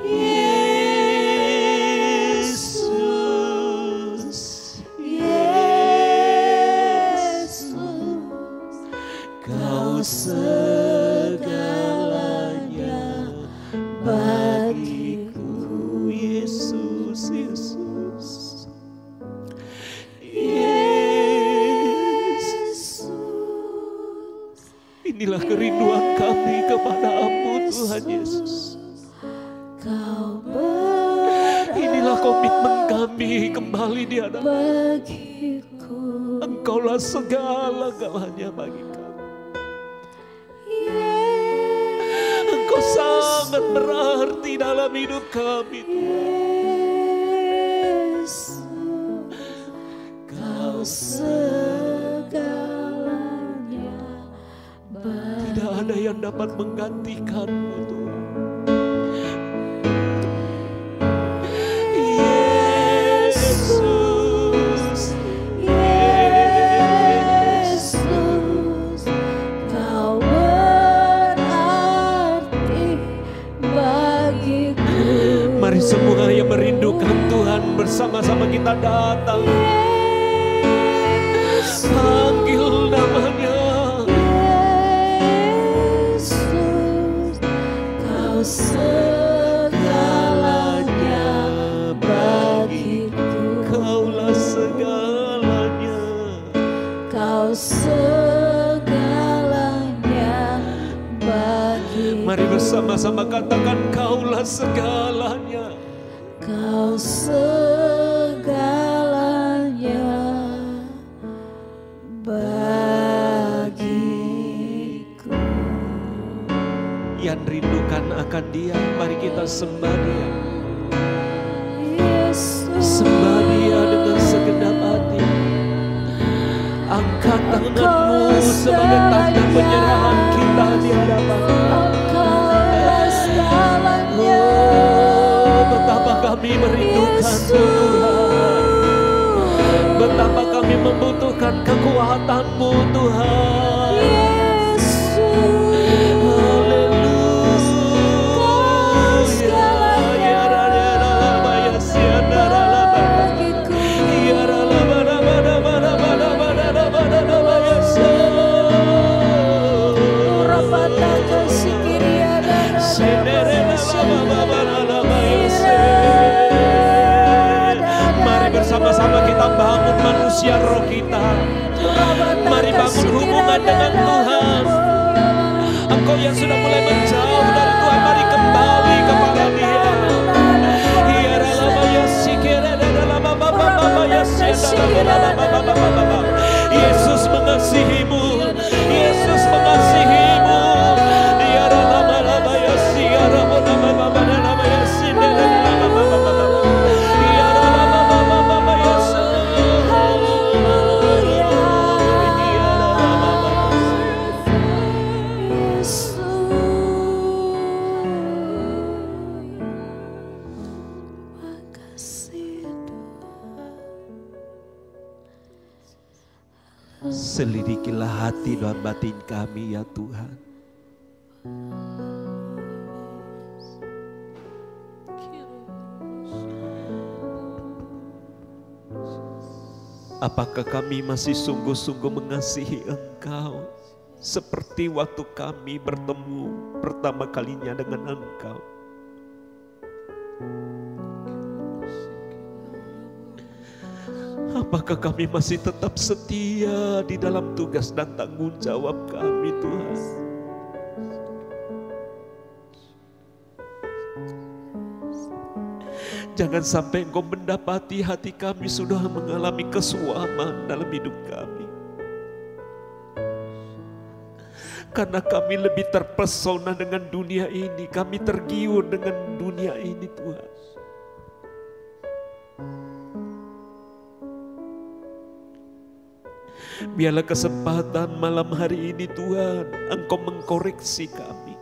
Yesus, Yesus, Kau segalanya bagiku. Yesus, Yesus, Yesus. Inilah kerinduan kami kepada-Mu Tuhan Yesus. Inilah komitmen kami kembali di hadapan Engkaulah segala-galanya bagi kami. Engkau sangat berarti dalam hidup kami Tuhan. Kau segalanya bagi. Tidak ada yang dapat menggantikan-Mu Tuhan. Mari semua yang merindukan Tuhan bersama-sama kita datang. Panggil namanya. Yesus, Kau segalanya bagiku. Kaulah segalanya. Kau segalanya bagiku. Mari bersama-sama katakan Kaulah segalanya. Kau segalanya bagiku. Yang rindukan akan Dia, mari kita sembah Dia. Sembah Dia dengan segenap hati. Angkat tanganmu sebagai tanda penyerahan kita di hadapan. Betapa kami merindukan Tuhan. Betapa kami membutuhkan kekuatan-Mu Tuhan. Bersama-sama kita bangun manusia roh kita. Mari bangun hubungan dengan Tuhan. Engkau yang sudah mulai menjauh dari Tuhan, mari kembali kepada Dia. Yesus mengasihimu. Yesus mengasihimu. Selidikilah hati dan batin kami ya Tuhan. Apakah kami masih sungguh-sungguh mengasihi Engkau seperti waktu kami bertemu pertama kalinya dengan Engkau? Apakah kami masih tetap setia di dalam tugas dan tanggung jawab kami Tuhan? Jangan sampai Engkau mendapati hati kami sudah mengalami kesuaman dalam hidup kami. Karena kami lebih terpesona dengan dunia ini, kami tergiur dengan dunia ini Tuhan. Biarlah kesempatan malam hari ini Tuhan, Engkau mengkoreksi kami.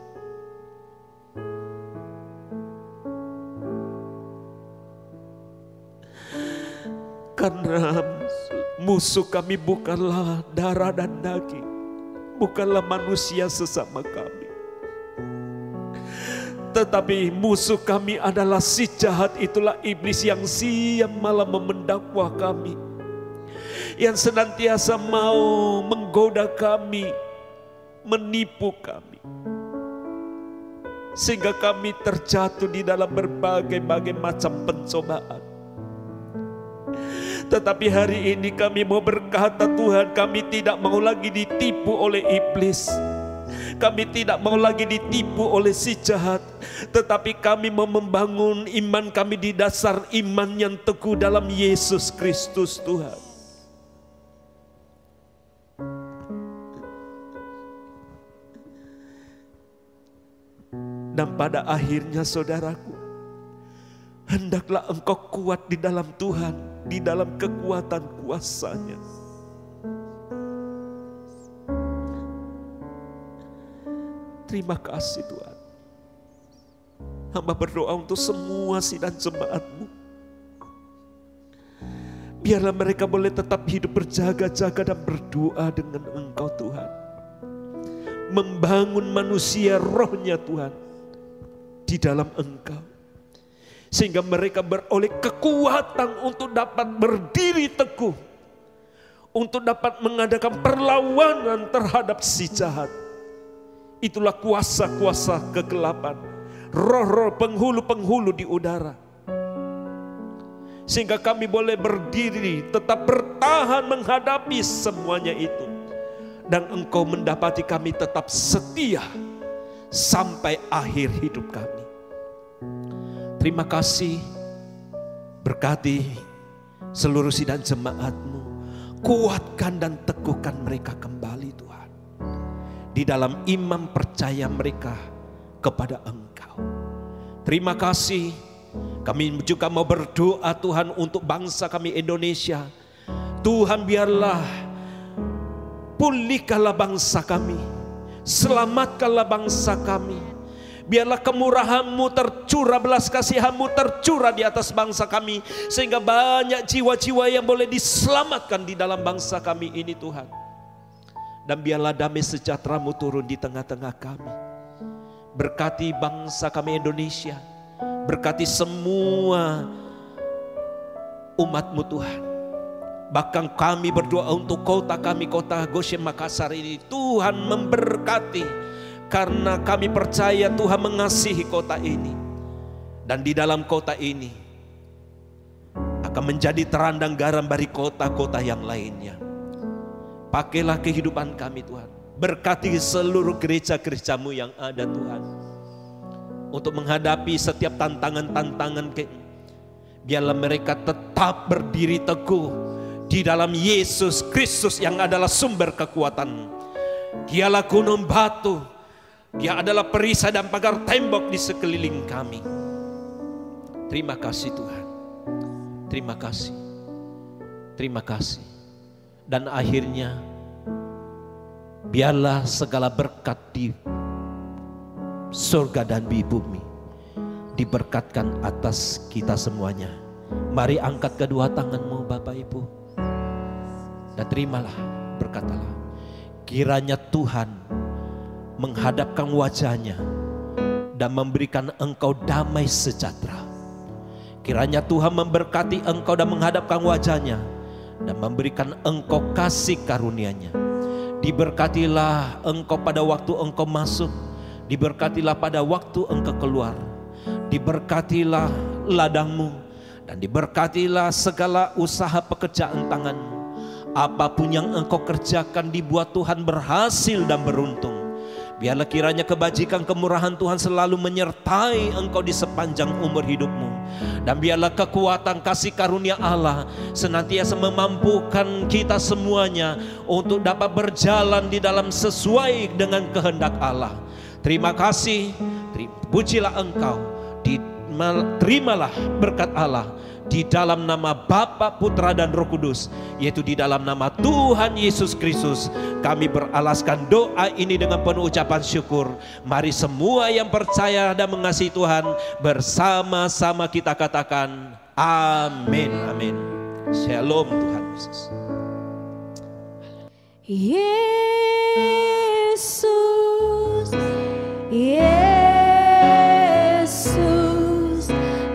Karena musuh kami bukanlah darah dan daging, bukanlah manusia sesama kami, tetapi musuh kami adalah si jahat, itulah iblis yang siang malam mendakwa kami, yang senantiasa mau menggoda kami, menipu kami, sehingga kami terjatuh di dalam berbagai macam pencobaan. Tetapi hari ini kami mau berkata, Tuhan, kami tidak mau lagi ditipu oleh iblis. Kami tidak mau lagi ditipu oleh si jahat, tetapi kami mau membangun iman kami di dasar iman yang teguh dalam Yesus Kristus, Tuhan. Dan pada akhirnya saudaraku, hendaklah engkau kuat di dalam Tuhan, di dalam kekuatan kuasa-Nya. Terima kasih Tuhan. Hamba berdoa untuk semua sidang jemaat-Mu. Biarlah mereka boleh tetap hidup berjaga-jaga dan berdoa dengan Engkau Tuhan. Membangun manusia rohnya Tuhan di dalam Engkau. Sehingga mereka beroleh kekuatan untuk dapat berdiri teguh. Untuk dapat mengadakan perlawanan terhadap si jahat. Itulah kuasa-kuasa kegelapan. Roh-roh penghulu-penghulu di udara. Sehingga kami boleh berdiri, tetap bertahan menghadapi semuanya itu. Dan Engkau mendapati kami tetap setia sampai akhir hidup kami. Terima kasih, berkati seluruh sidang jemaat-Mu. Kuatkan dan teguhkan mereka kembali Tuhan. Di dalam iman percaya mereka kepada Engkau. Terima kasih. Kami juga mau berdoa Tuhan untuk bangsa kami Indonesia. Tuhan biarlah pulihkanlah bangsa kami. Selamatkanlah bangsa kami. Biarlah kemurahan-Mu tercurah, belas kasihan-Mu tercurah di atas bangsa kami. Sehingga banyak jiwa-jiwa yang boleh diselamatkan di dalam bangsa kami ini Tuhan. Dan biarlah damai sejahtera-Mu turun di tengah-tengah kami. Berkati bangsa kami Indonesia. Berkati semua umat-Mu Tuhan. Bahkan kami berdoa untuk kota kami, kota Goshen Makassar ini. Tuhan memberkati. Karena kami percaya Tuhan mengasihi kota ini. Dan di dalam kota ini akan menjadi terang dan garam bagi kota-kota yang lainnya. Pakailah kehidupan kami Tuhan. Berkati seluruh gereja-gereja-Mu yang ada Tuhan. Untuk menghadapi setiap tantangan-tantangan. Biarlah mereka tetap berdiri teguh di dalam Yesus Kristus yang adalah sumber kekuatan. Dialah gunung batu. Dia adalah perisai dan pagar tembok di sekeliling kami. Terima kasih Tuhan. Terima kasih. Terima kasih. Dan akhirnya biarlah segala berkat di surga dan di bumi diberkatkan atas kita semuanya. Mari angkat kedua tanganmu Bapak Ibu dan terimalah, berkatalah, kiranya Tuhan menghadapkan wajahnya dan memberikan engkau damai sejahtera. Kiranya Tuhan memberkati engkau dan menghadapkan wajahnya dan memberikan engkau kasih karunia-Nya. Diberkatilah engkau pada waktu engkau masuk, diberkatilah pada waktu engkau keluar, diberkatilah ladangmu, dan diberkatilah segala usaha pekerjaan tanganmu. Apapun yang engkau kerjakan dibuat Tuhan berhasil dan beruntung. Biarlah kiranya kebajikan kemurahan Tuhan selalu menyertai engkau di sepanjang umur hidupmu. Dan biarlah kekuatan kasih karunia Allah senantiasa memampukan kita semuanya untuk dapat berjalan di dalam sesuai dengan kehendak Allah. Terima kasih, pujilah engkau, terimalah berkat Allah di dalam nama Bapa, Putra dan Roh Kudus, yaitu di dalam nama Tuhan Yesus Kristus, kami beralaskan doa ini dengan penuh ucapan syukur. Mari semua yang percaya dan mengasihi Tuhan bersama-sama kita katakan amin, amin. Shalom Tuhan Yesus. Yesus, Yesus,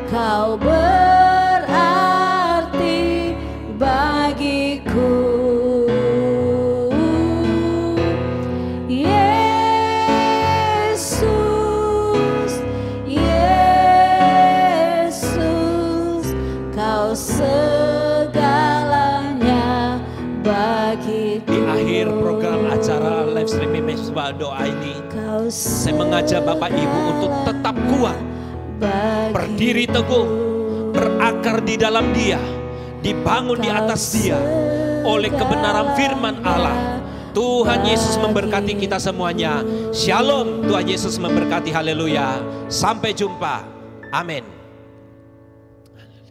Kau berarti bagiku. Yesus, Yesus, Kau segalanya bagiku. Di akhir program acara live streaming Mesbah Doa ini, saya mengajak Bapak Ibu untuk tetap kuat, berdiri teguh, berakar di dalam Dia, dibangun di atas Dia oleh kebenaran firman Allah. Tuhan Yesus memberkati kita semuanya. Shalom, Tuhan Yesus memberkati. Haleluya. Sampai jumpa. Amin.